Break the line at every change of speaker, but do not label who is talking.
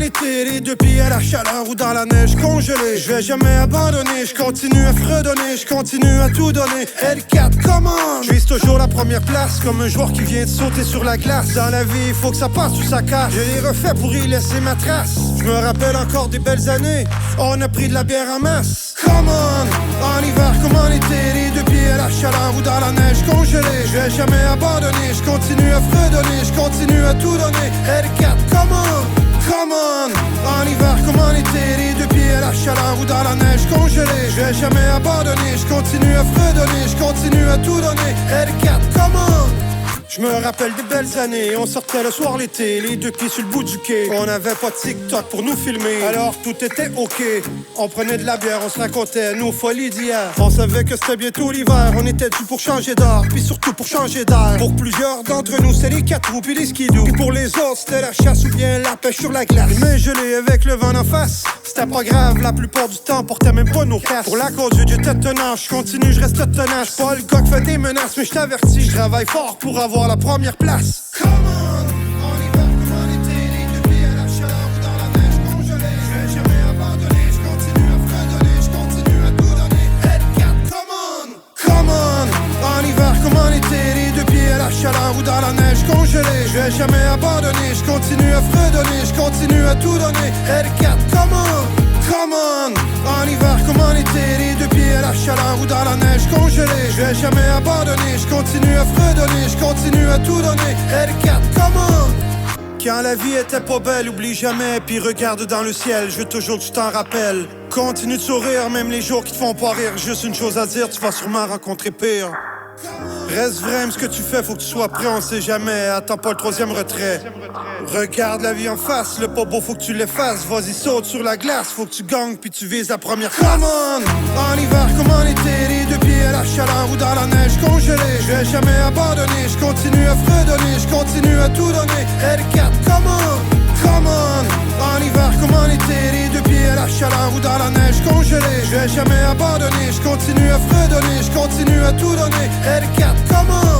été, les deux pieds à la chaleur ou dans la neige congelée. Je vais jamais abandonner, je continue à fredonner, je continue à tout donner. L4, comment? Je vise toujours la première place, comme un joueur qui vient de sauter sur la glace. Dans la vie, il faut que ça passe ou ça casse. Je l'ai refait pour y laisser ma trace. Je me rappelle encore des belles années, on a pris de la bière en masse. Come on, en hiver comme en été, les deux pieds à la chaleur ou dans la neige congelée. Je vais jamais abandonner, je continue à fredonner, je continue à tout donner. L4, come on, en hiver comme en été, les deux pieds à la chaleur ou dans la neige congelée. Je vais jamais abandonner, je continue à fredonner, je continue à tout donner. L4, come on. Je me rappelle des belles années, on sortait le soir l'été, les deux pieds sur le bout du quai. On n'avait pas de TikTok pour nous filmer, alors tout était ok. On prenait de la bière, on se racontait nos folies d'hier. On savait que c'était bientôt l'hiver, on était dû pour changer d'heure, puis surtout pour changer d'air. Pour plusieurs d'entre nous, c'était les 4 roues puis les skidoo. Puis pour les autres, c'était la chasse ou bien la pêche sur la glace. Les mains gelées avec le vent en face, c'était pas grave, la plupart du temps, on portait même pas nos casques. Pour la conduite, j'étais tenace, je continue, je reste tenace. Pas le gars qui fait des menaces, mais je t'avertis, je travaille fort pour avoir la première place. Come on, en hiver comme en été, les deux pieds à la chaleur ou dans la neige congelée. Je vais jamais abandonner, je continue à fredonner, je continue à tout donner. L4, come on, en hiver comme en été, les deux pieds à la chaleur ou dans la neige congelée. Je vais jamais abandonner, je continue à fredonner, je continue à tout donner. L4, come on, en hiver comme en été, les deux pieds à la chaleur ou dans la neige congelée. Je vais jamais abandonner, je continue à fredonner, je continue à tout donner. L4, come on. Quand la vie était pas belle, oublie jamais, puis regarde dans le ciel, je veux toujours que tu t'en rappelles. Continue de sourire, même les jours qui te font pas rire. Juste une chose à dire, tu vas sûrement rencontrer pire. Reste vrai, ce que tu fais, faut que tu sois prêt, on sait jamais. Attends pas le troisième retrait. Regarde la vie en face, le pas beau faut que tu l'effaces. Vas-y, saute sur la glace, faut que tu gagnes puis tu vises la première place. Come on, en hiver comme en été, les deux pieds à la chaleur ou dans la neige congelée. Je vais jamais abandonner, je continue à fredonner, je continue à tout donner. L4, come on, en hiver comme en été, les deux pieds à la chaleur ou dans la neige congelée. Je vais jamais abandonner, je continue à fredonner, je continue à tout donner. L4, come on.